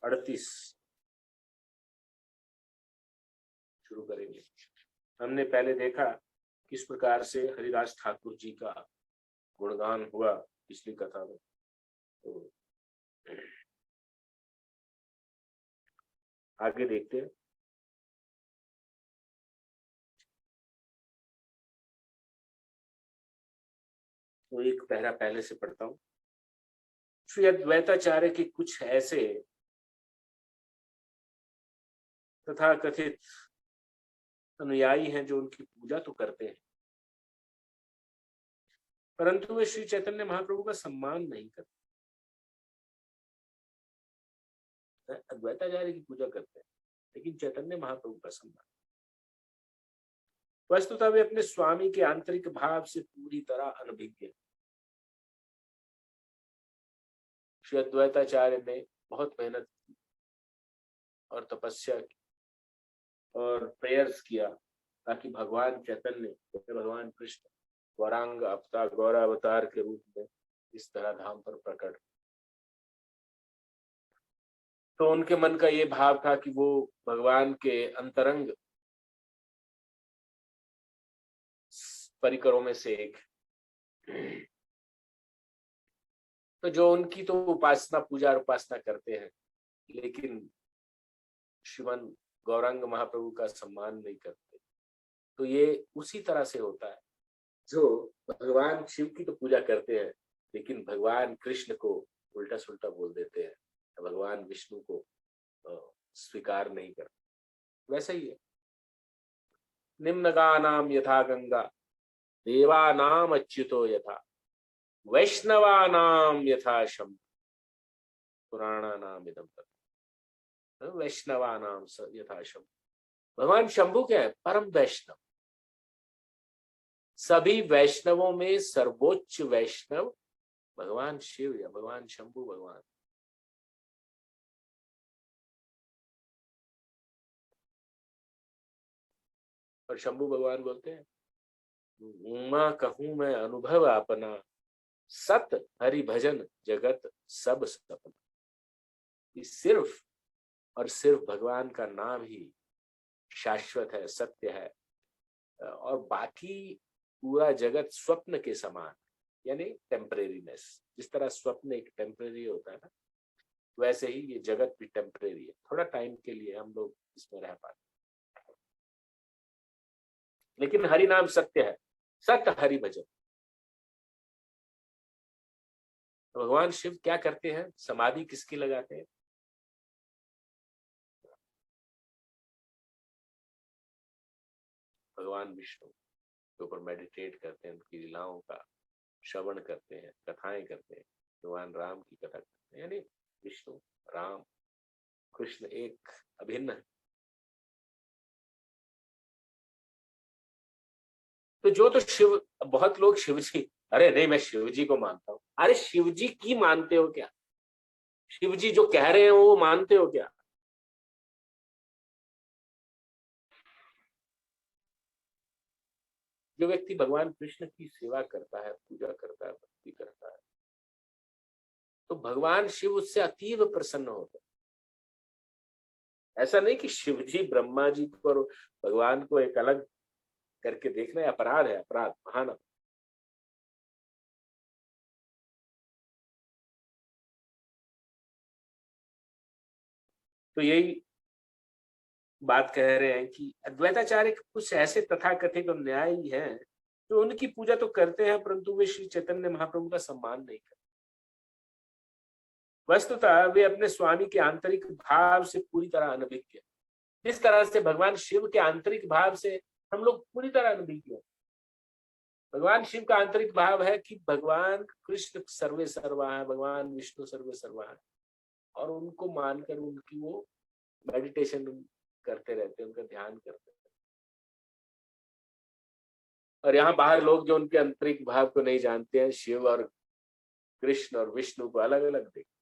38 शुरू करेंगे। हमने पहले देखा किस प्रकार से हरिदास ठाकुर जी का गुणगान हुआ पिछली कथा में। तो आगे देखते हैं। तो एक पहरा पहले से पढ़ता हूं। श्री अद्वैताचार्य के कुछ ऐसे तथा कथित अनुयायी हैं जो उनकी पूजा तो करते हैं, परंतु वे श्री चैतन्य महाप्रभु का सम्मान नहीं करते। अद्वैताचार्य की पूजा करते हैं लेकिन चैतन्य महाप्रभु का सम्मान। वस्तुतः वे अपने स्वामी के आंतरिक भाव से पूरी तरह अनभिज्ञ। श्री अद्वैताचार्य ने बहुत मेहनत की और तपस्या की और प्रेयर्स किया ताकि भगवान चैतन्य, भगवान कृष्ण गौरांग अवतार, गौरावतार के रूप में इस तरह धाम पर प्रकट। तो उनके मन का ये भाव था कि वो भगवान के अंतरंग परिकरों में से एक। तो जो उनकी तो उपासना, पूजा और उपासना करते हैं, लेकिन श्रीमन गौरांग महाप्रभु का सम्मान नहीं करते। तो ये उसी तरह से होता है जो भगवान शिव की तो पूजा करते हैं लेकिन भगवान कृष्ण को उल्टा सुल्टा बोल देते हैं, भगवान विष्णु को स्वीकार नहीं करते। वैसा ही है। निम्नगानाम यथा गंगा, देवानाम अच्युतो यथा, वैष्णवानाम यथा शंभु, पुराणानाम इदं तत्। वैष्णवानाम यथा शंभु। भगवान शंभु क्या है? परम वैष्णव। सभी वैष्णवों में सर्वोच्च वैष्णव भगवान शिव या भगवान शंभु भगवान। और शंभु भगवान बोलते हैं, उमा कहूं मैं अनुभव अपना, सत हरि भजन जगत सब सपना। सिर्फ और सिर्फ भगवान का नाम ही शाश्वत है, सत्य है, और बाकी पूरा जगत स्वप्न के समान, यानी टेम्परेरीनेस। जिस तरह स्वप्न एक टेम्परेरी होता है ना, वैसे ही ये जगत भी टेम्परेरी है। थोड़ा टाइम के लिए हम लोग इसमें रह पाते, लेकिन हरि नाम सत्य है, सत्य हरि भजन। तो भगवान शिव क्या करते हैं? समाधि किसकी लगाते हैं? भगवान विष्णु के ऊपर मेडिटेट करते हैं, उनकी लीलाओं का श्रवण करते हैं, कथाएं करते हैं, भगवान राम की कथा करते हैं। यानी विष्णु, राम, कृष्ण एक अभिन्न है। तो जो तो शिव, बहुत लोग शिव जी, अरे नहीं मैं शिव जी को मानता हूं। अरे शिव जी की मानते हो क्या? शिव जी जो कह रहे हैं वो मानते हो क्या? जो व्यक्ति भगवान कृष्ण की सेवा करता है, पूजा करता है, भक्ति करता है, तो भगवान शिव उससे अतीव प्रसन्न होते हैं। ऐसा नहीं कि शिव जी ब्रह्मा जी को और भगवान को एक अलग करके देखना है, अपराध है, अपराध, महान। तो यही बात कह रहे हैं कि अद्वैताचार्य कुछ ऐसे तथाकथित न्यायी हैं जो उनकी पूजा तो करते हैं परंतु वे श्री चैतन्य महाप्रभु का सम्मान नहीं करते। वस्तुतः वे अपने स्वामी के आंतरिक भाव से पूरी तरह अनभिज्ञ। जिस तरह से भगवान शिव के आंतरिक भाव से हम लोग पूरी तरह अनभिज्ञ हैं। भगवान शिव का आंतरिक भाव है कि भगवान कृष्ण सर्वे सर्वा है, भगवान विष्णु सर्वे सर्वा है, और उनको मानकर उनकी वो मेडिटेशन करते रहते हैं, उनका ध्यान करते हैं। और यहाँ बाहर लोग जो उनके आंतरिक भाव को नहीं जानते हैं, शिव और कृष्ण और विष्णु को अलग अलग देखते।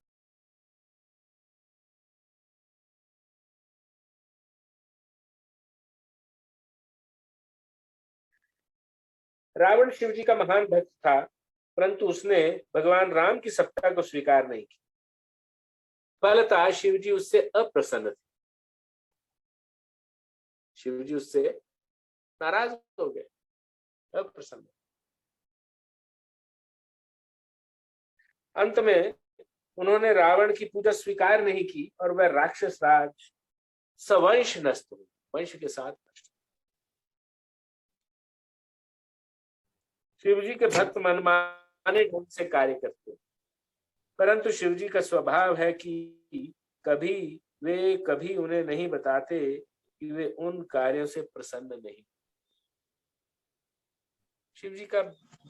रावण शिव जी का महान भक्त था, परंतु उसने भगवान राम की सत्ता को स्वीकार नहीं की। फलतः शिव जी उससे अप्रसन्न थे, शिव जी उससे नाराज हो गए, अप्रसन्न। अंत में उन्होंने रावण की पूजा स्वीकार नहीं की और वह राक्षस राज सवंश नष्ट हुए, वंश के साथ नष्ट। शिव जी के भक्त मनमाने ढंग से कार्य करते हैं, परंतु शिव जी का स्वभाव है कि कभी उन्हें नहीं बताते कि वे उन कार्यों से प्रसन्न नहीं। शिव जी का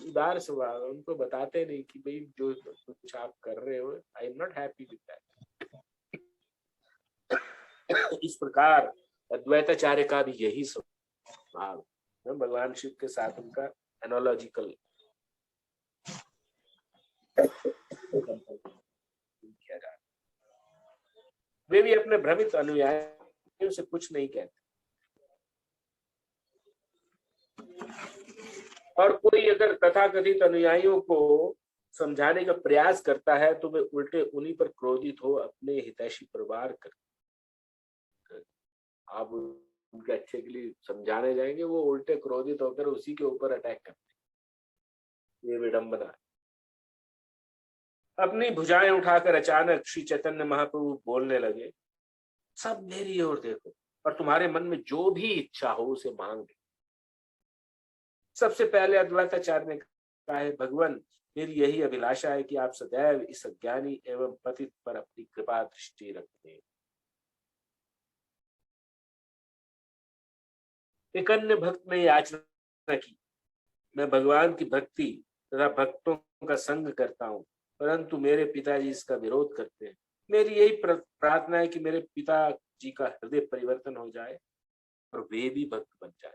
उदार स्वभाव है, उनको बताते नहीं कि भाई जो कुछ आप कर रहे हो, I am not happy with that. इस प्रकार अद्वैताचार्य का भी यही स्वभाव है, भगवान शिव के साथ उनका एनोलॉजिकल किया जा रहा। वे भी अपने भ्रमित अनुयायियों से कुछ नहीं कहते, और कोई अगर तथाकथित अनुयायियों को समझाने का प्रयास करता है तो वे उल्टे उन्हीं पर क्रोधित हो अपने हितैषी परिवार कर। आप उनके अच्छे के लिए समझाने जाएंगे, वो उल्टे क्रोधित होकर उसी के ऊपर अटैक करते। ये विडंबना है। अपनी भुजाएं उठाकर अचानक श्री चैतन्य महाप्रभु बोलने लगे, सब मेरी ओर देखो और तुम्हारे मन में जो भी इच्छा हो उसे मांग। सबसे पहले अद्वैताचार्य ने कहा है, भगवान मेरी यही अभिलाषा है कि आप सदैव इस अज्ञानी एवं पतित पर अपनी कृपा दृष्टि रखें। एक अन्य भक्त ने याचना की, मैं भगवान की भक्ति तथा भक्तों का संग करता हूँ, परंतु मेरे पिताजी इसका विरोध करते हैं। मेरी यही प्रार्थना है कि मेरे पिताजी का हृदय परिवर्तन हो जाए और वे भी भक्त बन जाए।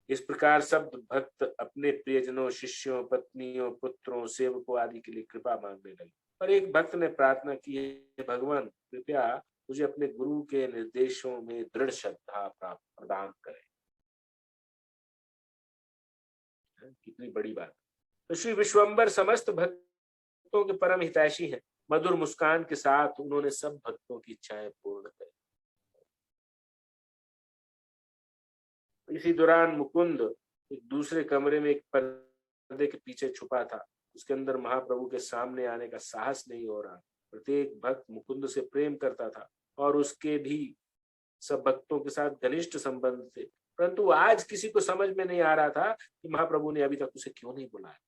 इस प्रकार सब भक्त अपने प्रियजनों, शिष्यों, पत्नियों, पुत्रों, सेवकों आदि के लिए कृपा मांगने लगे। और एक भक्त ने प्रार्थना की, भगवान कृपया मुझे अपने गुरु के निर्देशों में दृढ़ श्रद्धा प्राप्त प्रदान करें। कितनी बड़ी बात। तो श्री विश्वम्बर समस्त भक्तों के परम हितैषी हैं। मधुर मुस्कान के साथ उन्होंने सब भक्तों की इच्छाएं पूर्ण करी। इसी दौरान मुकुंद एक दूसरे कमरे में एक पर्दे के पीछे छुपा था। उसके अंदर महाप्रभु के सामने आने का साहस नहीं हो रहा। प्रत्येक भक्त मुकुंद से प्रेम करता था और उसके भी सब भक्तों के साथ घनिष्ठ संबंध थे, परंतु आज किसी को समझ में नहीं आ रहा था कि महाप्रभु ने अभी तक उसे क्यों नहीं बुलाया।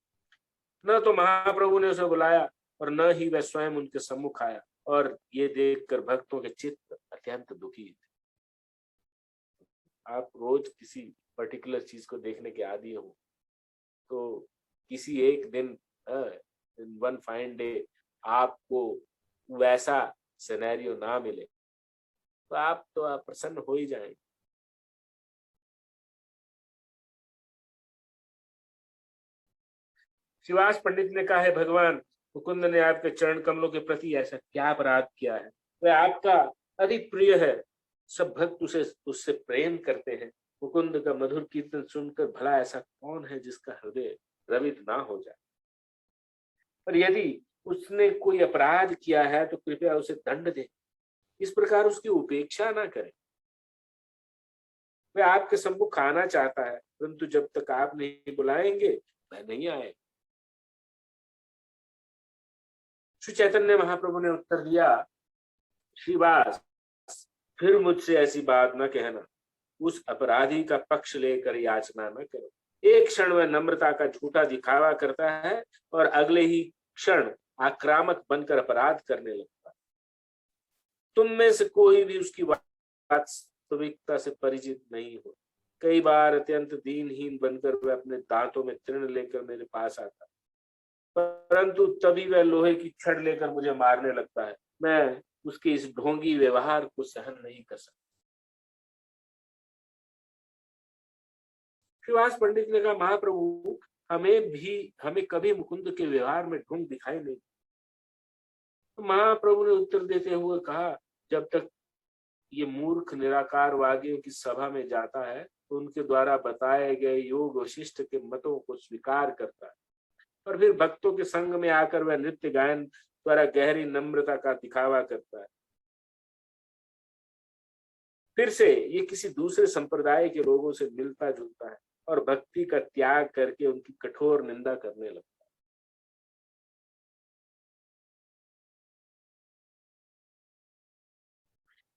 न तो महाप्रभु ने उसे बुलाया और न ही वह स्वयं उनके सम्मुख आया, और ये देखकर भक्तों के चित्त अत्यंत दुखी थे। आप रोज किसी पर्टिकुलर चीज को देखने के आदी हो, तो किसी एक दिन वन फाइन डे आपको वैसा सिनेरियो ना मिले तो आप प्रसन्न हो ही जाएंगे। शिवास पंडित ने कहा है, भगवान मुकुंद ने आपके चरण कमलों के प्रति ऐसा क्या अपराध किया है, वह आपका अधिक प्रिय है। सब भक्त उससे प्रेम करते हैं। मुकुंद का मधुर कीर्तन सुनकर भला ऐसा कौन है जिसका हृदय द्रवित ना हो जाए। पर यदि उसने कोई अपराध किया है तो कृपया उसे दंड दे, इस प्रकार उसकी उपेक्षा ना करें। वह आपके सम्मुख आना चाहता है, परंतु जब तक आप नहीं बुलाएंगे वह नहीं आए। श्री चैतन्य महाप्रभु ने उत्तर दिया, श्रीवास फिर मुझसे ऐसी बात न कहना। उस अपराधी का पक्ष लेकर याचना न करो। एक क्षण वह नम्रता का झूठा दिखावा करता है और अगले ही क्षण आक्रामक बनकर अपराध करने लगता है। तुम में से कोई भी उसकी वास्तविकता से परिचित नहीं हो। कई बार अत्यंत दीनहीन बनकर वह अपने दांतों में तृण लेकर मेरे पास आता, परंतु तभी वह लोहे की छड़ लेकर मुझे मारने लगता है। मैं उसके इस ढोंगी व्यवहार को सहन नहीं कर सकता। श्रीवास पंडित ने कहा, महाप्रभु हमें कभी मुकुंद के व्यवहार में ढोंग दिखाई नहीं। तो महाप्रभु ने उत्तर देते हुए कहा, जब तक ये मूर्ख निराकार वादियों की सभा में जाता है तो उनके द्वारा बताए गए योग वशिष्ठ के मतों को स्वीकार करता है, और फिर भक्तों के संग में आकर वह नृत्य गायन द्वारा गहरी नम्रता का दिखावा करता है। फिर से ये किसी दूसरे संप्रदाय के लोगों से मिलता जुलता है और भक्ति का त्याग करके उनकी कठोर निंदा करने लगता है।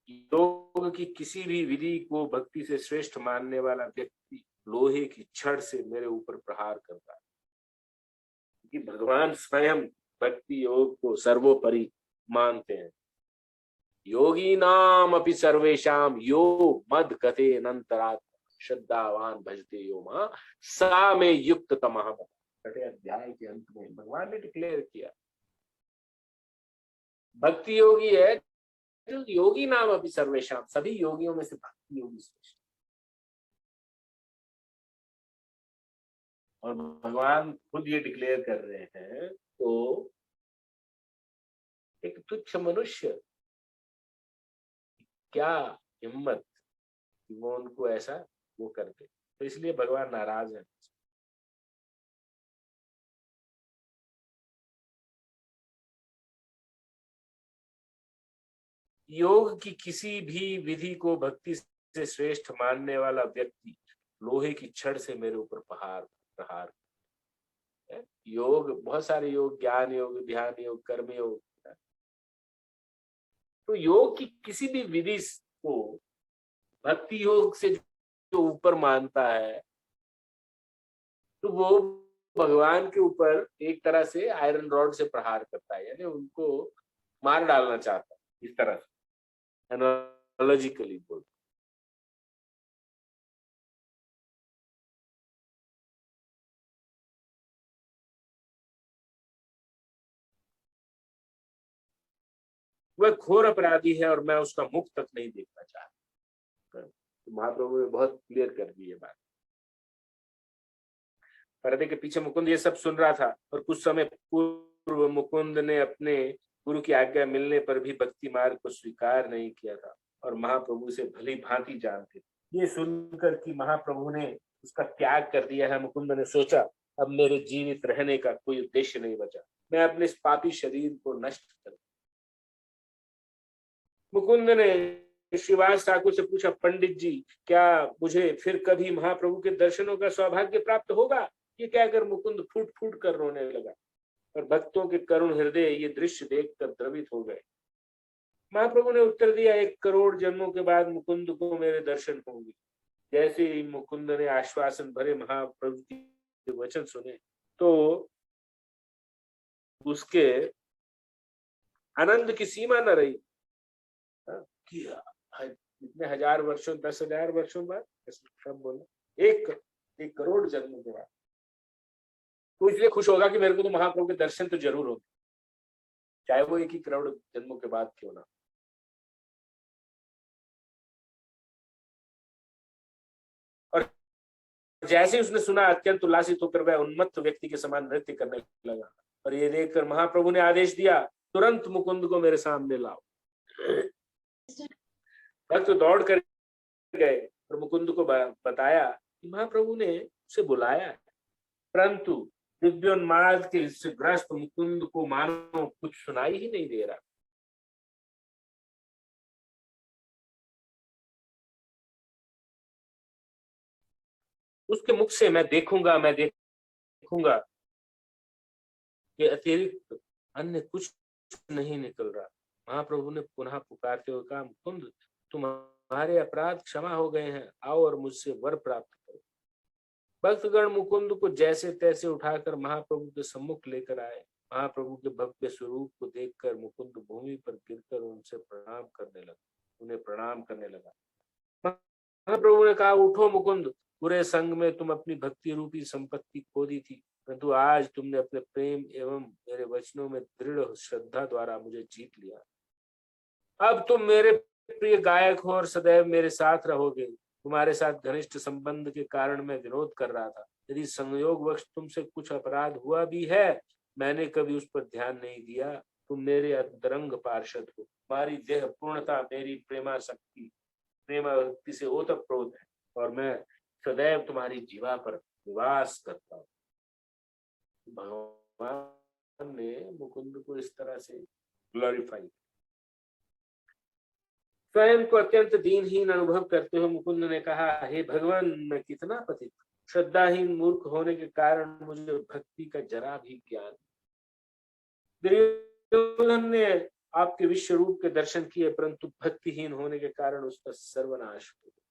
योग की किसी भी विधि को भक्ति से श्रेष्ठ मानने वाला व्यक्ति लोहे की छड़ से मेरे ऊपर प्रहार करता है, क्योंकि भगवान स्वयं भक्ति योग को सर्वोपरि मानते हैं। योगी नाम अपि सर्वेशाम यो मद गते अनंतरात् श्रद्धावान भजते यो मां सा में युक्त तमः। छठे अध्याय के अंत में भगवान ने डिक्लेयर किया भक्ति योगी है जो योगी नाम अपि सर्वेशाम, सभी योगियों में से भक्ति योगी श्रेष्ठ। और भगवान खुद ये डिक्लेयर कर रहे हैं, तो एक तुच्छ मनुष्य क्या हिम्मत कि वो उनको ऐसा वो करते, तो इसलिए भगवान नाराज है। योग की किसी भी विधि को भक्ति से श्रेष्ठ मानने वाला व्यक्ति लोहे की छड़ से मेरे ऊपर प्रहार है। योग बहुत सारे योग, ज्ञान योग, ध्यान योग, कर्म योग। तो योग की किसी भी विधि को भक्ति योग से जो ऊपर मानता है, तो वो भगवान के ऊपर एक तरह से आयरन रॉड से प्रहार करता है, यानी उनको मार डालना चाहता है, इस तरह से एनालॉजिकली बोल। वह घोर अपराधी है और मैं उसका मुख तक नहीं देखना चाहता। तो महाप्रभु ने बहुत क्लियर कर दी ये बात। पर्दे के पीछे मुकुंद ये सब सुन रहा था और कुछ समय पूर्व मुकुंद ने अपने गुरु की आज्ञा मिलने पर भी भक्ति मार्ग को स्वीकार नहीं किया था और महाप्रभु से भली भांति जानते। ये सुनकर कि महाप्रभु ने उसका त्याग कर दिया है, मुकुंद ने सोचा अब मेरे जीवित रहने का कोई उद्देश्य नहीं बचा, मैं अपने इस पापी शरीर को नष्ट कर। मुकुंद ने श्रीवास ठाकुर से पूछा, पंडित जी क्या मुझे फिर कभी महाप्रभु के दर्शनों का सौभाग्य प्राप्त होगा? ये कहकर मुकुंद फूट फूट कर रोने लगा और भक्तों के करुण हृदय ये दृश्य देखकर द्रवित हो गए। महाप्रभु ने उत्तर दिया, 1 करोड़ जन्मों के बाद मुकुंद को मेरे दर्शन होंगे। जैसे ही मुकुंद ने आश्वासन भरे महाप्रभु के वचन सुने, तो उसके आनंद की सीमा न रही कि इतने 1000 वर्षों 10,000 वर्षों बाद सब बोले 1 करोड़ जन्मों के बाद, तो इसलिए खुश होगा कि मेरे को तो महाप्रभु के दर्शन तो जरूर होंगे, चाहे वो 1 ही करोड़ जन्मों के बाद क्यों ना। और जैसे उसने सुना, अत्यंत उल्लासित होकर वह उन्मत्त व्यक्ति के समान नृत्य करने लगा और ये देखकर महाप्रभु ने आदेश दिया, तुरंत मुकुंद को मेरे सामने लाओ। भक्त दौड़ कर गए और मुकुंद को बताया कि महाप्रभु ने उसे बुलाया है, परंतु दिव्योन्माद के ग्रस्त मुकुंद को मानो कुछ सुनाई ही नहीं दे रहा। उसके मुख से मैं देखूंगा कि अतिरिक्त अन्य कुछ नहीं निकल रहा। महाप्रभु ने पुनः पुकारते हुए कहा, मुकुंद तुम्हारे अपराध क्षमा हो गए हैं, आओ और मुझसे वर प्राप्त करो। भक्तगण मुकुंद को जैसे तैसे उठाकर महाप्रभु के सम्मुख लेकर आए। महाप्रभु के भव्य स्वरूप को देखकर मुकुंद भूमि पर गिरकर उन्हें प्रणाम करने लगा। महाप्रभु ने कहा, उठो मुकुंद, पूरे संग में तुम अपनी भक्ति रूपी संपत्ति खो दी थी, परंतु आज तुमने अपने प्रेम एवं मेरे वचनों में दृढ़ श्रद्धा द्वारा मुझे जीत लिया। अब तुम मेरे प्रिय गायक हो और सदैव मेरे साथ रहोगे। तुम्हारे साथ घनिष्ठ संबंध के कारण मैं विरोध कर रहा था। यदि संयोगवश तुमसे कुछ अपराध हुआ भी है, मैंने कभी उस पर ध्यान नहीं दिया। तुम मेरे अंतरंग पार्षद हो। तुम्हारी देह पूर्णता मेरी प्रेमा भक्ति से ओतप्रोत है और मैं सदैव तुम्हारी जीवा पर निवास करता हूँ। भगवान ने मुकुंद को इस तरह से ग्लोरीफाई। स्वयं को अत्यंत दीनहीन अनुभव करते हुए मुकुंद ने कहा, हे भगवान, मैं कितना पतित, श्रद्धाहीन मूर्ख होने के कारण मुझे भक्ति का जरा भी ज्ञान। दुर्योधन ने आपके विश्व रूप के दर्शन किए, परंतु भक्तिहीन होने के कारण उसका सर्वनाश हो गया।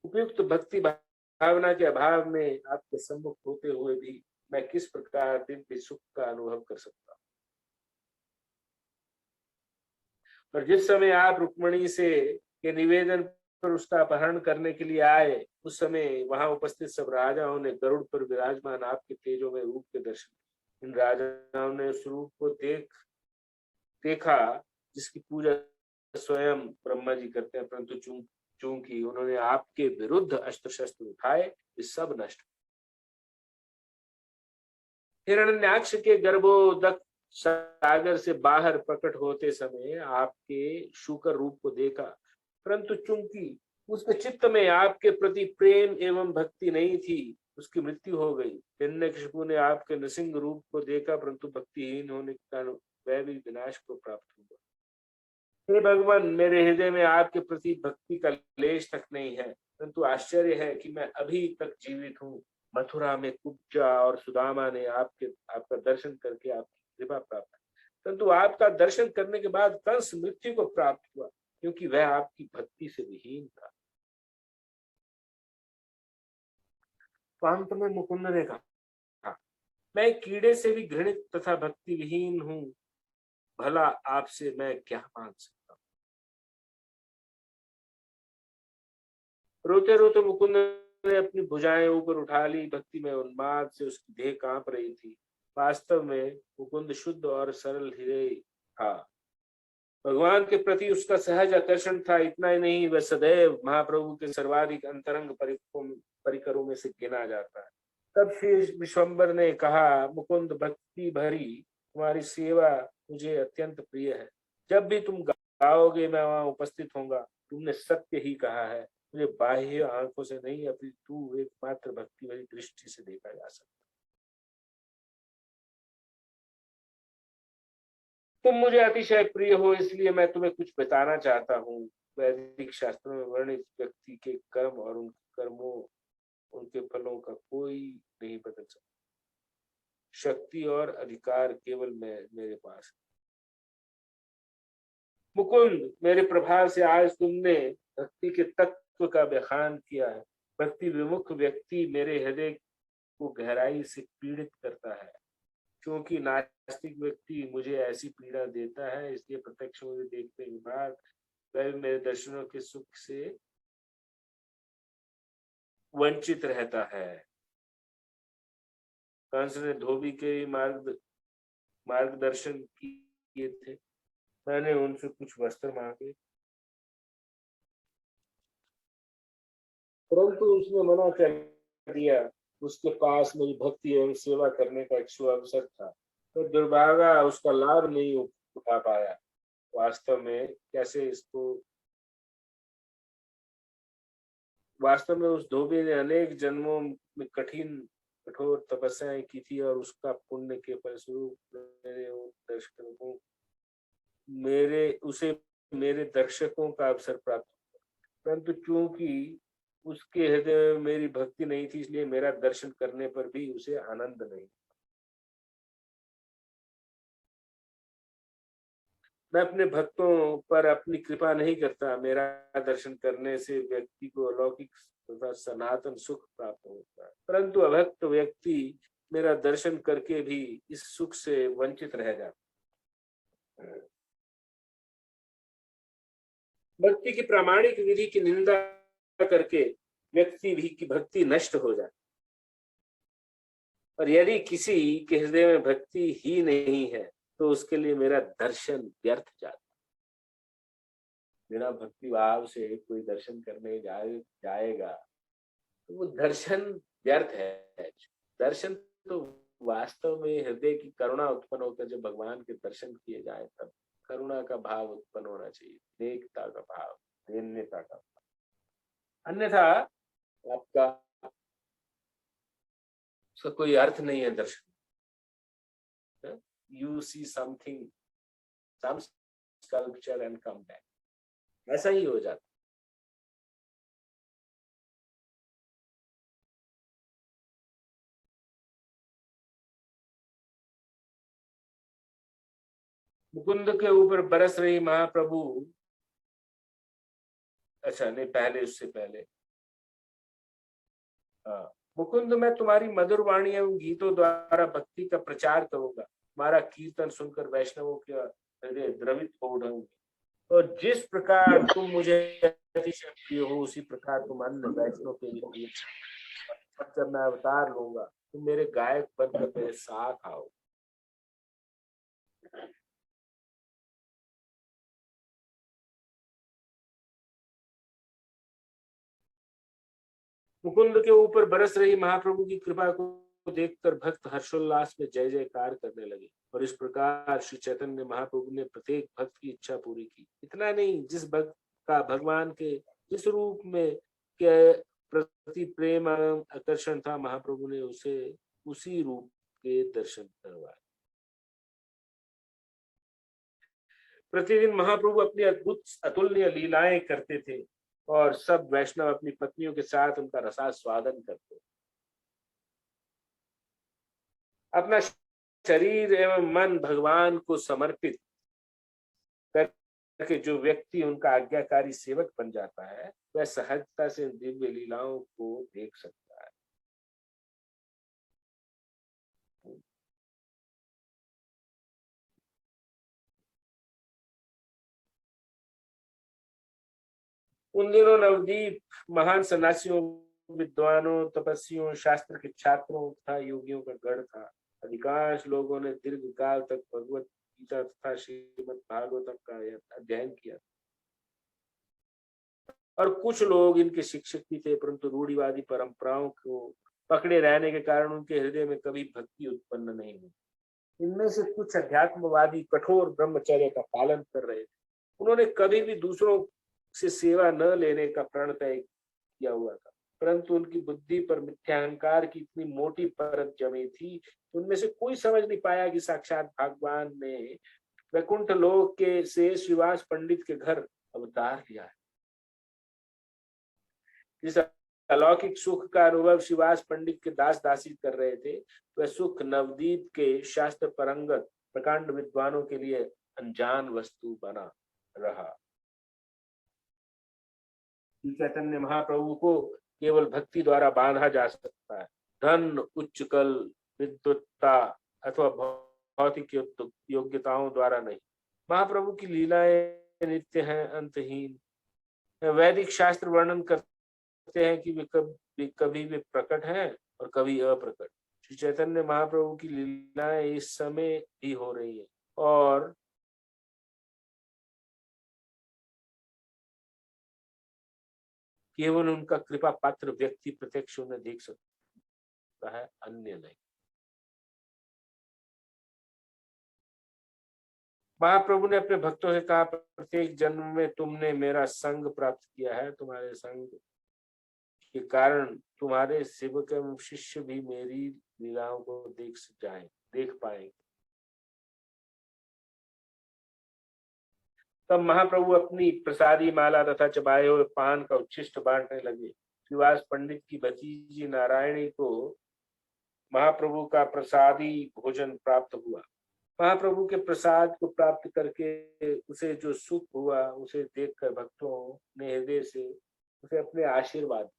उपयुक्त भक्ति भावना के अभाव में आपके सम्मुख होते हुए भी मैं किस प्रकार दिव्य सुख का अनुभव कर सकता हूँ। और जिस समय आप रुक्मणी से के निवेदन पर उसका अपहरण करने के लिए आए, उस समय वहां उपस्थित सब राजाओं ने गरुड़ पर विराजमान आपके तेजों में रूप के दर्शन। इन राजाओं ने उस रूप को देखा जिसकी पूजा स्वयं ब्रह्मा जी करते हैं, परंतु चूंकि उन्होंने आपके विरुद्ध अस्त्र शस्त्र उठाए, ये सब नष्ट। हिरण्याक्ष के गर्भोदक सागर से बाहर प्रकट होते समय आपके शूकर रूप को देखा, परंतु चूंकि उसके चित्त में आपके प्रति प्रेम एवं भक्ति नहीं थी, उसकी मृत्यु हो गई। हिरण्यकशिपु ने आपके नृसिंह रूप को देखा, परंतु भक्तिहीन होने के कारण वह भी विनाश को प्राप्त हुआ। हे भगवान, मेरे हृदय में आपके प्रति भक्ति का लेश तक नहीं है, परंतु आश्चर्य है कि मैं अभी तक जीवित हूँ। मथुरा में कुब्जा और सुदामा ने आपका दर्शन करके आपकी कृपा प्राप्त, परंतु आपका दर्शन करने के बाद कंस मृत्यु को प्राप्त हुआ, क्योंकि वह आपकी भक्ति से विहीन था। तो अंत में मुकुंद ने कहा, मैं कीड़े से भी घृणित तथा भक्ति विहीन हूँ, भला आपसे मैं क्या मांग सकता हूँ। रोते रोते मुकुंद ने अपनी भुजाएं ऊपर उठा ली। भक्ति में उन्माद से उसकी देह कांप रही थी। वास्तव में मुकुंद शुद्ध और सरल हृदय था। भगवान के प्रति उसका सहज आकर्षण था। इतना ही नहीं, वह सदैव महाप्रभु के सर्वाधिक अंतरंग परिकरों में से गिना जाता है। तब श्री विश्वम्बर ने कहा, मुकुंद, भक्ति भरी तुम्हारी सेवा मुझे अत्यंत प्रिय है। जब भी तुम गाओगे मैं वहां उपस्थित होऊंगा। तुमने सत्य ही कहा है, मुझे बाह्य आंखों से नहीं अपितु एकमात्र भक्ति भरी दृष्टि से देखा जा सकता। तुम मुझे अतिशय प्रिय हो, इसलिए मैं तुम्हें कुछ बताना चाहता हूँ। वैदिक शास्त्रों में वर्णित व्यक्ति के कर्म और उनके कर्मों, उनके फलों का कोई नहीं बदल सकता। शक्ति और अधिकार केवल मेरे पास है। मुकुंद, मेरे प्रभाव से आज तुमने भक्ति के तत्व का बखान किया है। भक्ति विमुख व्यक्ति मेरे हृदय को गहराई से पीड़ित करता है, क्योंकि नास्तिक व्यक्ति मुझे ऐसी पीड़ा देता है, इसलिए प्रत्यक्ष मुझे देखने के बाद वह मेरे दर्शनों के सुख से वंचित रहता है। कंस ने धोबी के मार्गदर्शन किए थे। मैंने उनसे कुछ वस्त्र मांगे, परंतु उसने मना कर दिया। उसके पास मेरी भक्ति एवं सेवा करने का एक सुअवसर था, तो दुर्भागा उसका लाभ नहीं उठा पाया। वास्तव में उस धोबी ने अनेक जन्मों में कठोर तपस्याएं की थी, और उसका पुण्य के फलस्वरूप मेरे दर्शकों का अवसर प्राप्त हुआ। परंतु चूंकि उसके हृदय में मेरी भक्ति नहीं थी, इसलिए मेरा दर्शन करने पर भी उसे आनंद नहीं। मैं अपने भक्तों पर अपनी कृपा नहीं करता। मेरा दर्शन करने से व्यक्ति को अलौकिक तथा सनातन सुख प्राप्त होता है, परंतु अभक्त व्यक्ति मेरा दर्शन करके भी इस सुख से वंचित रह जाता है। भक्ति की प्रामाणिक विधि की निंदा करके व्यक्ति भी की भक्ति नष्ट हो जाती, और यदि किसी के हृदय में भक्ति ही नहीं है तो उसके लिए मेरा दर्शन व्यर्थ जाता। बिना भक्ति भाव से कोई दर्शन करने जाएगा तो वो दर्शन व्यर्थ है। दर्शन तो वास्तव में हृदय की करुणा उत्पन्न होकर जब भगवान के दर्शन किए जाए, तब करुणा का भाव उत्पन्न होना चाहिए, नेकता का भाव, दीनता का भाव। अन्यथा आपका उसका कोई अर्थ नहीं है दर्शन। you see something, some sculpture and come back. ऐसा ही हो जाता। मुकुंद के ऊपर बरस रही महाप्रभु, अच्छा नहीं, पहले उससे पहले, हाँ, मुकुंद मैं तुम्हारी मधुर वाणी एवं गीतों द्वारा भक्ति का प्रचार करूंगा, तुम्हारा कीर्तन सुनकर वैष्णवों के हृदय द्रवित हो उठेंगे, और जिस प्रकार तुम मुझे अतिशय प्रिय हो उसी प्रकार तुम अन्य वैष्णव के लिए, जब मैं अवतार लूंगा तुम मेरे गायक बनकर मेरे साथ आओ। मुकुंद के ऊपर बरस रही महाप्रभु की कृपा को देखकर भक्त हर्षोल्लास में जय जयकार करने लगे, और इस प्रकार श्री चैतन्य महाप्रभु ने प्रत्येक भक्त की इच्छा पूरी की। इतना नहीं, जिस भक्त का भगवान के जिस रूप में के प्रति प्रेम आकर्षण था, महाप्रभु ने उसे उसी रूप के दर्शन करवाए। प्रतिदिन महाप्रभु अपनी अद्भुत अतुलनीय लीलाएं करते थे और सब वैष्णव अपनी पत्नियों के साथ उनका रसास्वादन करते। अपना शरीर एवं मन भगवान को समर्पित करके जो व्यक्ति उनका आज्ञाकारी सेवक बन जाता है, वह सहजता से दिव्य लीलाओं को देख सकता है। उन दिनों नवदीप महान सन्यासियों, विद्वानों, तपस्वियों, शास्त्र के छात्रों तथा योगियों का गढ़ था। अधिकांश लोगों ने दीर्घ काल तक भगवत गीता तथा श्रीमद् भागवतम का अध्ययन किया, और कुछ लोग इनके शिक्षक भी थे, परंतु रूढ़िवादी परंपराओं को पकड़े रहने के कारण उनके हृदय में कभी भक्ति उत्पन्न नहीं हुई। इनमें से कुछ अध्यात्मवादी कठोर ब्रह्मचर्य का पालन कर रहे थे। उन्होंने कभी भी दूसरों से सेवा न लेने का प्रण तय किया हुआ था, परंतु उनकी बुद्धि पर मिथ्याहंकार की इतनी मोटी परत जमी थी, उनमें से कोई समझ नहीं पाया कि साक्षात भगवान ने वैकुंठ लोक के से श्रीवास पंडित के घर अवतार लिया है। जिस अलौकिक सुख का अनुभव श्रीवास पंडित के दास दासी कर रहे थे, वह सुख नवदीप के शास्त्र परंगत प्रकांड विद्वानों के लिए अनजान वस्तु बना रहा। चैतन्य महाप्रभु को केवल भक्ति द्वारा बांधा जा सकता है, धन, उच्च कल, विद्वत्ता अथवा भौतिक योग्यताओं द्वारा नहीं। महाप्रभु की लीलाएं नित्य हैं, अंतहीन। वैदिक शास्त्र वर्णन करते हैं कि वे कभी वे प्रकट हैं और कभी अप्रकट। श्री चैतन्य महाप्रभु की लीलाएं इस समय भी हो रही है, और केवल उनका कृपा पात्र व्यक्ति प्रत्यक्ष उन्हें देख सकता है, अन्य नहीं। महाप्रभु ने अपने भक्तों से कहा, प्रत्येक जन्म में तुमने मेरा संग प्राप्त किया है, तुम्हारे संग के कारण तुम्हारे सेवक एवं शिष्य भी मेरी लीलाओं को देख पाएंगे। तब महाप्रभु अपनी प्रसादी माला तथा चबाए हुए पान का उच्छिष्ट बांटने लगे। श्रीवास पंडित की भतीजी नारायणी को महाप्रभु का प्रसादी भोजन प्राप्त हुआ। महाप्रभु के प्रसाद को प्राप्त करके उसे जो सुख हुआ, उसे देखकर भक्तों ने हृदय से उसे अपने आशीर्वाद।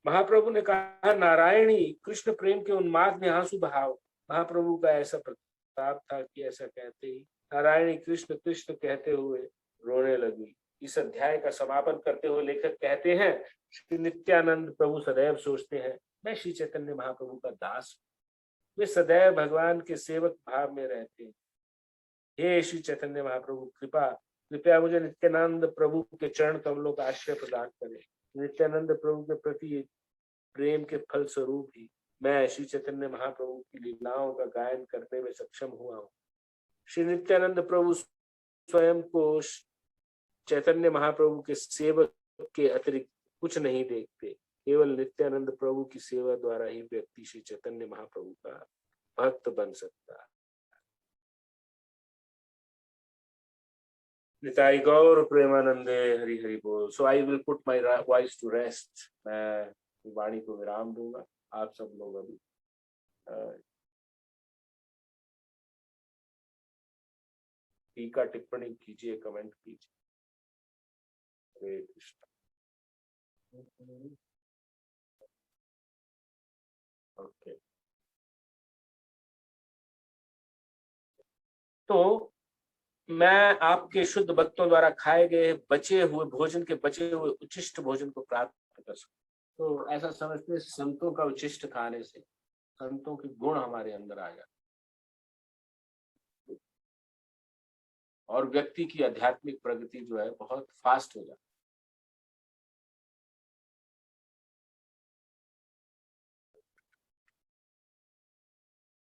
महाप्रभु ने कहा, नारायणी कृष्ण प्रेम के उन्माद में आंसू बहाओ। महाप्रभु का ऐसा प्रताप था कि ऐसा कहते ही नारायणी कृष्ण कृष्ण कहते हुए रोने लगी। इस अध्याय का समापन करते हुए लेखक कहते हैं, श्री नित्यानंद प्रभु सदैव सोचते हैं, मैं श्री चैतन्य महाप्रभु का दास हूँ। वे सदैव भगवान के सेवक भाव में रहते हैं। हे श्री चैतन्य महाप्रभु, कृपया मुझे नित्यानंद प्रभु के चरण कमलों का आश्रय प्रदान करें। नित्यानंद प्रभु के प्रति प्रेम के फल स्वरूप ही मैं श्री चैतन्य महाप्रभु की लीलाओं का गायन करने में सक्षम हुआ हूँ। श्री नित्यानंद प्रभु स्वयं को चैतन्य महाप्रभु के सेवक के अतिरिक्त कुछ नहीं देखते। केवल नित्यानंद प्रभु की सेवा द्वारा ही व्यक्ति श्री चैतन्य महाप्रभु का भक्त बन सकता है। निताई गौर प्रेमानंदे, हरि हरि बोल। So I will put my voice to rest. मैं वाणी को विराम दूंगा। आप सब लोग अभी टीका टिप्पणी कीजिए, कमेंट कीजिए। हरे कृष्ण। ओके, तो मैं आपके शुद्ध भक्तों द्वारा खाए गए बचे हुए भोजन के बचे हुए उच्छिष्ट भोजन को प्राप्त कर सकूं। तो ऐसा समझते संतों का उच्छिष्ट खाने से संतों के गुण हमारे अंदर आ जाते और व्यक्ति की आध्यात्मिक प्रगति जो है बहुत फास्ट हो जाती।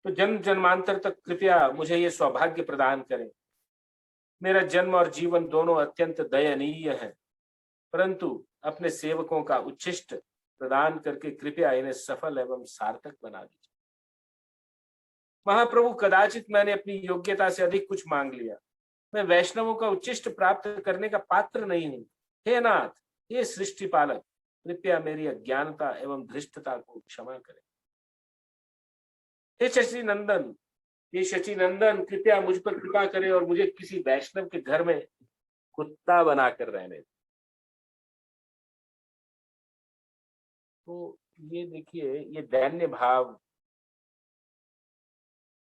तो जन्म जन्मांतर तक कृपया मुझे ये सौभाग्य प्रदान करें। मेरा जन्म और जीवन दोनों अत्यंत दयनीय है, परंतु अपने सेवकों का उच्छिष्ट प्रदान करके कृपया इन्हें सफल एवं सार्थक बना दीजिए। महाप्रभु, कदाचित मैंने अपनी योग्यता से अधिक कुछ मांग लिया। मैं वैष्णवों का उच्छिष्ट प्राप्त करने का पात्र नहीं हूं। हे नाथ, हे सृष्टि पालक, कृपया मेरी अज्ञानता एवं धृष्टता को क्षमा करें। हे शशि नंदन, ये शची नंदन, कृपया मुझ पर कृपा करें और मुझे किसी वैष्णव के घर में कुत्ता बनाकर रहने। तो ये देखिए, ये दैन्य भाव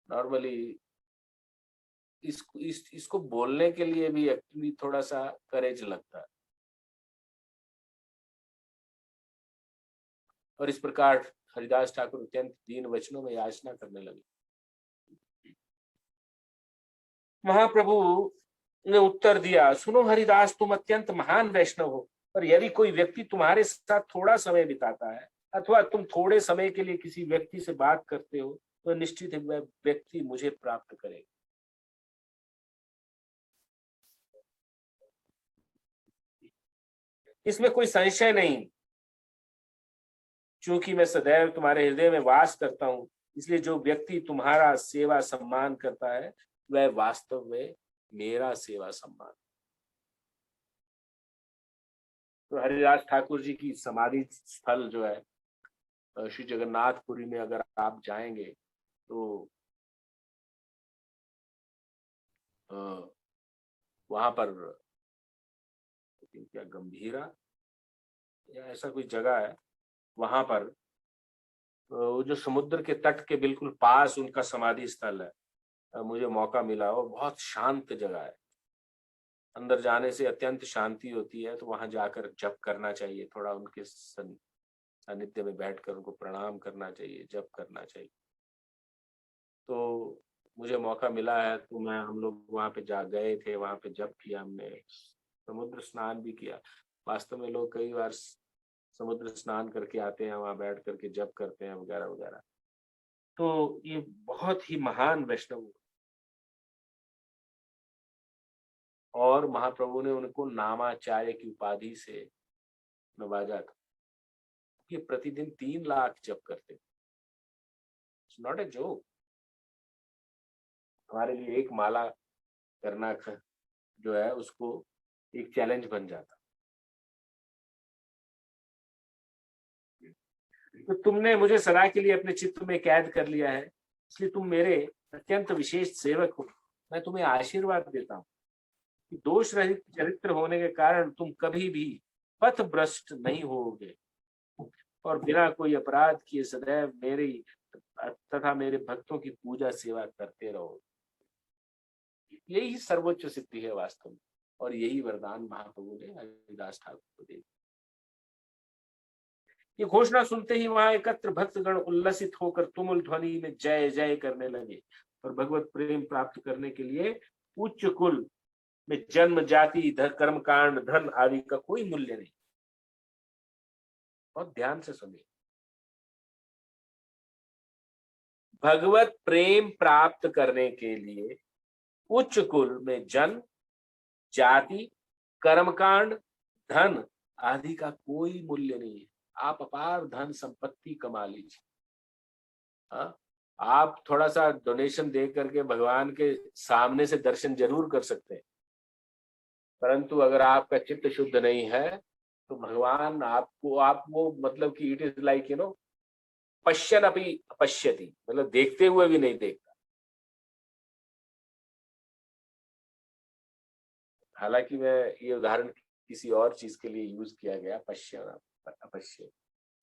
नॉर्मली इसको बोलने के लिए भी एक्चुअली थोड़ा सा करेज लगता है। और इस प्रकार हरिदास ठाकुर अत्यंत दीन वचनों में याचना करने लगे। महाप्रभु ने उत्तर दिया, सुनो हरिदास, तुम अत्यंत महान वैष्णव हो, पर यदि कोई व्यक्ति तुम्हारे साथ थोड़ा समय बिताता है अथवा तुम थोड़े समय के लिए किसी व्यक्ति से बात करते हो तो निश्चित ही वह व्यक्ति मुझे प्राप्त करेगा। इसमें कोई संशय नहीं। चूंकि मैं सदैव तुम्हारे हृदय में वास करता हूं, इसलिए जो व्यक्ति तुम्हारा सेवा सम्मान करता है वह वास्तव में मेरा सेवा सम्मान। तो हरिदास ठाकुर जी की समाधि स्थल जो है श्री जगन्नाथपुरी में, अगर आप जाएंगे तो वहां पर क्या गंभीरा या ऐसा कोई जगह है, वहां पर वो जो समुद्र के तट के बिल्कुल पास उनका समाधि स्थल है। मुझे मौका मिला और बहुत शांत जगह है। अंदर जाने से अत्यंत शांति होती है, तो वहां जाकर जप करना चाहिए, थोड़ा उनके सानिध्य में बैठकर उनको प्रणाम करना चाहिए, जप करना चाहिए। तो मुझे मौका मिला है, तो हम लोग वहां पे जा गए थे, वहां पे जप किया, हमने समुद्र स्नान भी किया। वास्तव में लोग कई बार समुद्र स्नान करके आते हैं, वहां बैठ करके जप करते हैं वगैरह वगैरह। तो ये बहुत ही महान वैष्णव, और महाप्रभु ने उनको नामाचार्य की उपाधि से नवाजा था। ये प्रतिदिन 3 लाख जप करते। It's not a joke. हमारे लिए एक माला करना जो है उसको एक चैलेंज बन जाता। तो तुमने मुझे सदा के लिए अपने चित्त में कैद कर लिया है, इसलिए तुम मेरे अत्यंत विशेष सेवक हो। मैं तुम्हें आशीर्वाद देता हूँ कि दोष रहित चरित्र होने के कारण तुम कभी भी पथ भ्रष्ट नहीं होगे और बिना कोई अपराध किए सदैव मेरी तथा मेरे भक्तों की पूजा सेवा करते रहो। यही सर्वोच्च सिद्धि है वास्तव में, और यही वरदान महाप्रभु ने हरिदास ठाकुर को दिया। ये घोषणा सुनते ही वहां एकत्र भक्तगण उल्लसित होकर तुमुल ध्वनि में जय जय करने लगे। और भगवत प्रेम प्राप्त करने के लिए उच्च कुल में जन्म, जाति, कर्म कांड, धन आदि का कोई मूल्य नहीं। बहुत ध्यान से सुनिए। भगवत प्रेम प्राप्त करने के लिए उच्च कुल में जन्म, जाति, कर्मकांड, धन आदि का कोई मूल्य नहीं है। आप अपार धन संपत्ति कमा लीजिए, हाँ, आप थोड़ा सा डोनेशन दे करके भगवान के सामने से दर्शन जरूर कर सकते हैं, परंतु अगर आपका चित्त शुद्ध नहीं है तो भगवान आप वो मतलब कि इट इज लाइक पश्यन अपि अपश्यति, मतलब देखते हुए भी नहीं देखता। हालांकि मैं ये उदाहरण किसी और चीज के लिए यूज किया गया, पश्यन अपश्य,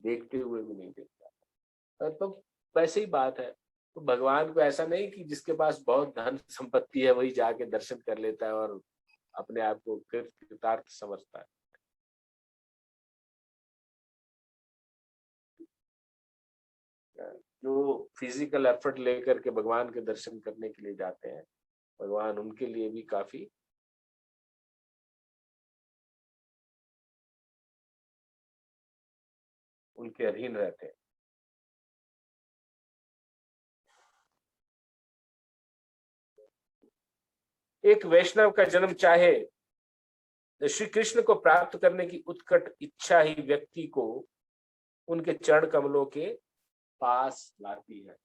देखते हुए भी नहीं देखता। तो वैसे ही बात है, तो भगवान को ऐसा नहीं कि जिसके पास बहुत धन संपत्ति है वही जाके दर्शन कर लेता है और अपने आप को कृतार्थ समझता है। जो फिजिकल एफर्ट लेकर के भगवान के दर्शन करने के लिए जाते हैं, भगवान उनके लिए भी काफी उनके अधीन रहते हैं। एक वैष्णव का जन्म चाहे श्री कृष्ण को प्राप्त करने की उत्कट इच्छा ही व्यक्ति को उनके चरण कमलों के पास लाती है।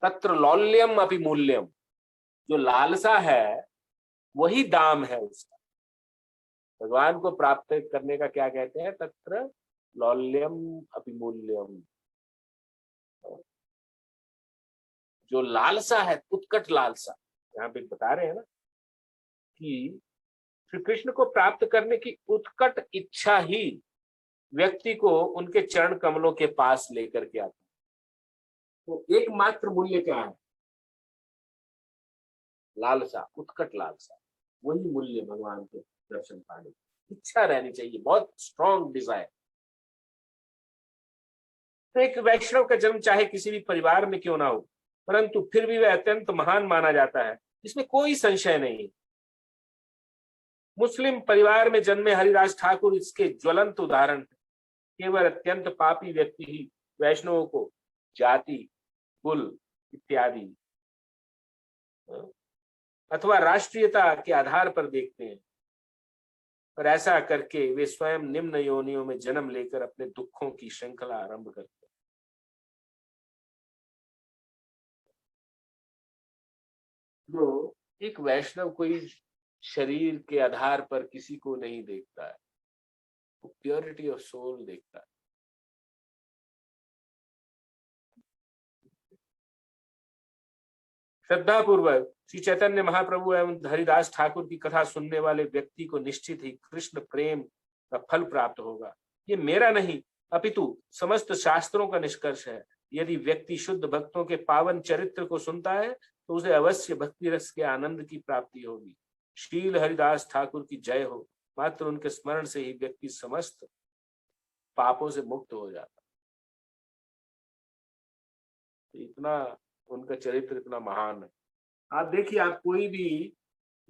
तत्र लौल्यम अपि मूल्यम, जो लालसा है वही दाम है उसका। भगवान को प्राप्त करने का क्या कहते हैं? तत्र लौल्यम अपि मूल्यम, जो लालसा है, उत्कट लालसा, यहाँ पे बता रहे हैं ना कि श्री कृष्ण को प्राप्त करने की उत्कट इच्छा ही व्यक्ति को उनके चरण कमलों के पास लेकर के आता है। तो एकमात्र मूल्य क्या है? लालसा, उत्कट लालसा, वही मूल्य भगवान के दर्शन पाने की इच्छा रहनी चाहिए, बहुत स्ट्रॉन्ग डिजायर। तो एक वैष्णव का जन्म चाहे किसी भी परिवार में क्यों ना हो, परंतु फिर भी वह अत्यंत महान माना जाता है, इसमें कोई संशय नहीं। मुस्लिम परिवार में जन्मे हरिदास ठाकुर इसके ज्वलंत उदाहरण थे। केवल अत्यंत पापी व्यक्ति ही वैष्णवों को जाति, कुल इत्यादि अथवा राष्ट्रीयता के आधार पर देखते हैं, पर ऐसा करके वे स्वयं निम्न योनियों में जन्म लेकर अपने दुखों की श्रृंखला आरंभ करते हैं। तो एक वैष्णव कोई शरीर के आधार पर किसी को नहीं देखता है, वो प्योरिटी ऑफ सोल देखता है। श्रद्धा पूर्वक श्री चैतन्य महाप्रभु एवं हरिदास ठाकुर की कथा सुनने वाले व्यक्ति को निश्चित ही कृष्ण प्रेम का फल प्राप्त होगा। ये मेरा नहीं अपितु समस्त शास्त्रों का निष्कर्ष है। यदि व्यक्ति शुद्ध भक्तों के पावन चरित्र को सुनता है तो उसे अवश्य भक्ति रस के आनंद की प्राप्ति होगी। शील हरिदास ठाकुर की जय हो। मात्र उनके स्मरण से ही व्यक्ति समस्त पापों से मुक्त हो जाता है। इतना उनका चरित्र इतना महान है। आप देखिए, आप कोई भी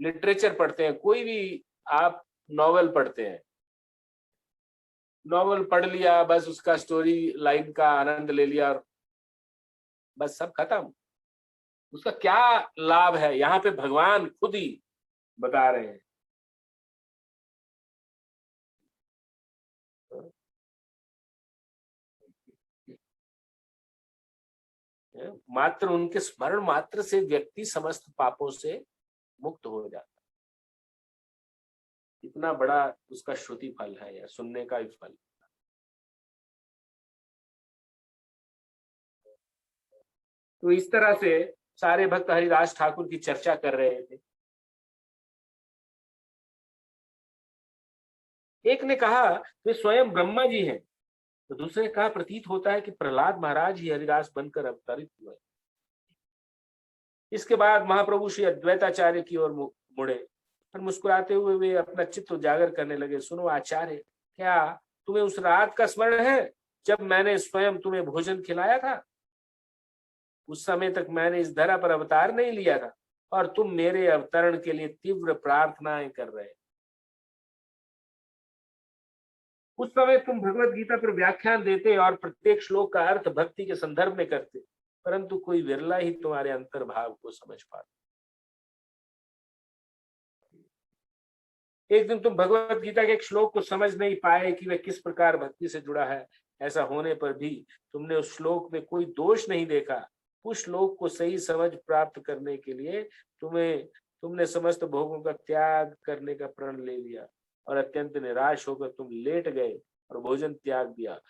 लिटरेचर पढ़ते हैं, कोई भी आप नॉवेल पढ़ते हैं, नॉवेल पढ़ लिया, बस उसका स्टोरी लाइन का आनंद ले लिया और बस सब खत्म। उसका क्या लाभ है? यहाँ पे भगवान खुद ही बता रहे हैं। मात्र उनके स्मरण मात्र से व्यक्ति समस्त पापों से मुक्त हो जाता है। इतना बड़ा उसका श्रुति फल है या सुनने का भी फल। तो इस तरह से सारे भक्त हरिदास ठाकुर की चर्चा कर रहे थे। एक ने कहा वे स्वयं ब्रह्मा जी हैं, तो दूसरे ने कहा प्रतीत होता है कि प्रहलाद महाराज ही हरिदास बनकर अवतरित हुए। इसके बाद महाप्रभु श्री अद्वैताचार्य की ओर मुड़े और मुस्कुराते हुए वे अपना चित्त उजागर करने लगे। सुनो आचार्य, क्या तुम्हें उस रात का स्मरण है जब मैंने स्वयं तुम्हें भोजन खिलाया था? उस समय तक मैंने इस धरा पर अवतार नहीं लिया था और तुम मेरे अवतरण के लिए तीव्र प्रार्थनाएं कर रहे। उस समय तुम भगवत गीता पर व्याख्यान देते और प्रत्येक श्लोक का अर्थ भक्ति के संदर्भ में करते, परंतु कोई विरला ही तुम्हारे अंतर्भाव को समझ पाता। एक दिन तुम भगवत गीता के एक श्लोक को समझ नहीं पाए कि वह किस प्रकार भक्ति से जुड़ा है। ऐसा होने पर भी तुमने उस श्लोक में कोई दोष नहीं देखा। उस श्लोक को सही समझ प्राप्त करने के लिए तुमने समस्त भोगों का त्याग करने का प्रण ले लिया और अत्यंत निराश होकर तुम लेट गए और भोजन त्याग दिया।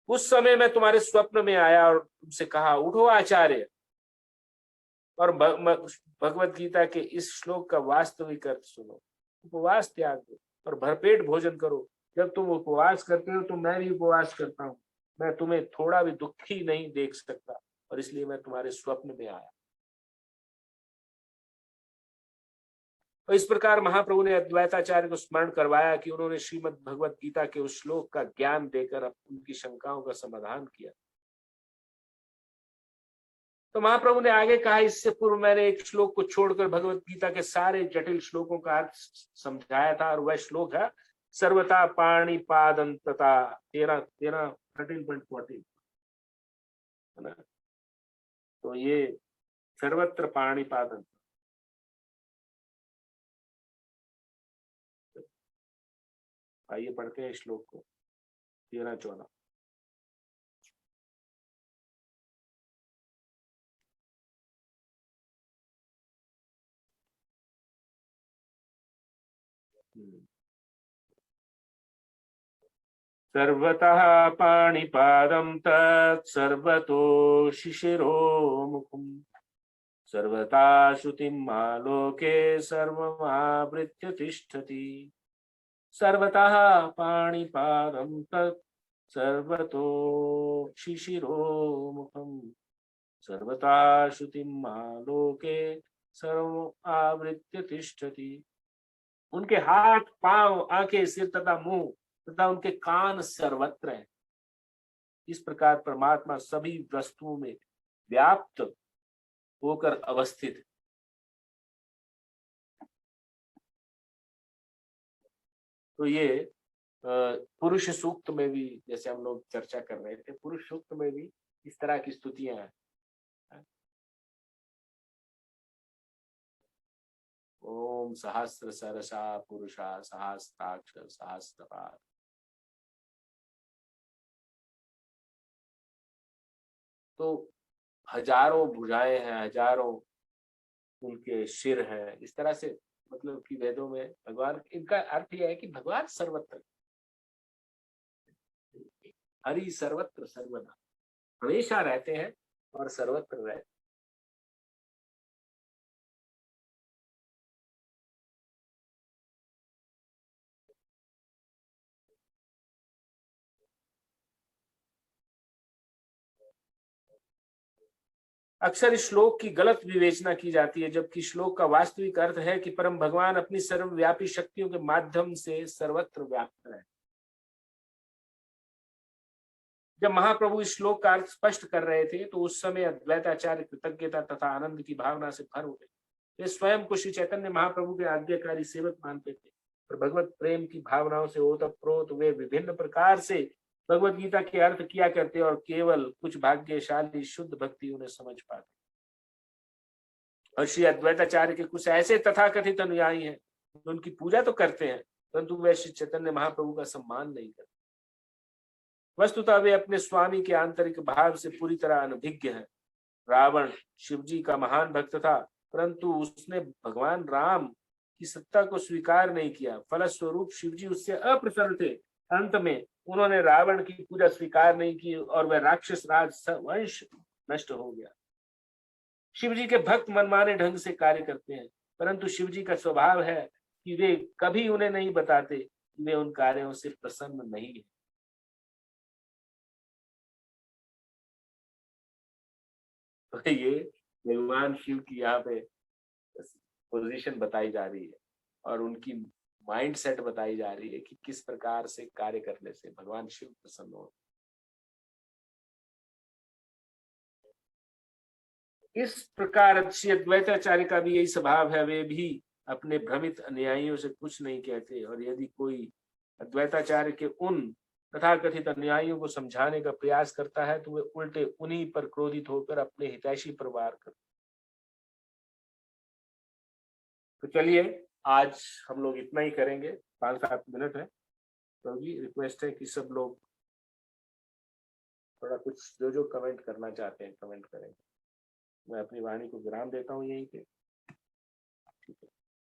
उस समय मैं तुम्हारे स्वप्न में आया और तुमसे कहा, उठो आचार्य और भगवत गीता के इस श्लोक का वास्तविक अर्थ सुनो। उपवास त्याग दो और भरपेट भोजन करो। जब तुम उपवास करते हो तो मैं भी उपवास करता हूँ। मैं तुम्हें थोड़ा भी दुखी नहीं देख सकता और इसलिए मैं तुम्हारे स्वप्न में आया। और इस प्रकार महाप्रभु ने अद्वैताचार्य को स्मरण करवाया कि उन्होंने श्रीमद् भगवत गीता के उस श्लोक का ज्ञान देकर उनकी शंकाओं का समाधान किया। तो महाप्रभु ने आगे कहा, इससे पूर्व मैंने एक श्लोक को छोड़कर भगवत गीता के सारे जटिल श्लोकों का अर्थ समझाया था और वह श्लोक है सर्वथा पाणिपादंतता 13:14 है ना। तो ये सर्वत्र पाणिपादंत, आइए पढ़ते हैं श्लोक को 13-14। सर्वतः पाणिपादं तत् सर्वतो शिशिरो मुखम् सर्वथा श्रुतिम् आलोके सर्वमावृत्य तिष्ठति। सर्वतः पाणिपादं तत् सर्वतो शिशिरो मुखम् सर्वथा श्रुतिम् आलोके सर्वमावृत्य तिष्ठति। उनके हाथ, पांव, आंखें, सिर तथा मुंह तथा उनके कान सर्वत्र हैं। इस प्रकार परमात्मा सभी वस्तुओं में व्याप्त होकर अवस्थित। तो ये पुरुष सूक्त में भी, जैसे हम लोग चर्चा कर रहे थे, पुरुष सूक्त में भी इस तरह की स्तुतियां हैं। ओम सहस्र सरसा पुरुषा सहस्त्राक्ष सहस्त्रपाद। तो हजारों भुजाएं हैं, हजारों उनके सिर हैं। इस तरह से मतलब कि वेदों में भगवान, इनका अर्थ यह है कि भगवान सर्वत्र, हरि सर्वत्र सर्वदा, हमेशा रहते हैं और सर्वत्र रहते हैं। अक्सर इस श्लोक की गलत विवेचना की जाती है, जबकि श्लोक का वास्तविक अर्थ है कि परम भगवान अपनी सर्वव्यापी शक्तियों के माध्यम से सर्वत्र व्याप्त है। जब महाप्रभु इस श्लोक का अर्थ स्पष्ट कर रहे थे तो उस समय अद्वैताचार्य कृतज्ञता तथा आनंद की भावना से भर उठे। वे स्वयं को श्री चैतन्य महाप्रभु के आज्ञाकारी सेवक मानते थे और भगवत प्रेम की भावनाओं से ओतप्रोत वे विभिन्न प्रकार से भगवत गीता के अर्थ किया करते और केवल कुछ भाग्यशाली शुद्ध भक्ति उन्हें समझ पाते। और श्री अद्वैताचार्य के कुछ ऐसे तथाकथित अनुयायी हैं जो उनकी पूजा तो करते हैं परंतु वे श्री चैतन्य महाप्रभु का सम्मान नहीं करते। वस्तुतः वे अपने स्वामी के आंतरिक भाव से पूरी तरह अनभिज्ञ हैं। रावण शिवजी का महान भक्त था परंतु उसने भगवान राम की सत्ता को स्वीकार नहीं किया। फलस्वरूप शिवजी उससे अप्रसन्न थे। अंत में उन्होंने रावण की पूजा स्वीकार नहीं की और वह राक्षस राज वंश नष्ट हो गया। शिवजी के भक्त मनमाने ढंग से कार्य करते हैं परंतु शिवजी का स्वभाव है कि वे कभी उन्हें नहीं बताते कि वे उन कार्यों से प्रसन्न नहीं है। तो ये भगवान शिव की यहाँ पे पोजीशन बताई जा रही है और उनकी माइंड सेट बताई जा रही है कि किस प्रकार से कार्य करने से भगवान शिव प्रसन्न हो। इस प्रकार श्री अद्वैताचार्य का भी यही स्वभाव है। वे भी अपने भ्रमित अनुयायियों से कुछ नहीं कहते और यदि कोई अद्वैताचार्य के उन तथाकथित अनुयायियों को समझाने का प्रयास करता है तो वे उल्टे उन्हीं पर क्रोधित होकर अपने हितैषी पर वार करते। तो चलिए आज हम लोग इतना ही करेंगे, 5-7 मिनट है, तो अभी रिक्वेस्ट है कि सब लोग थोड़ा कुछ जो जो कमेंट करना चाहते हैं कमेंट करें। मैं अपनी वाणी को विराम देता हूँ यहीं पे।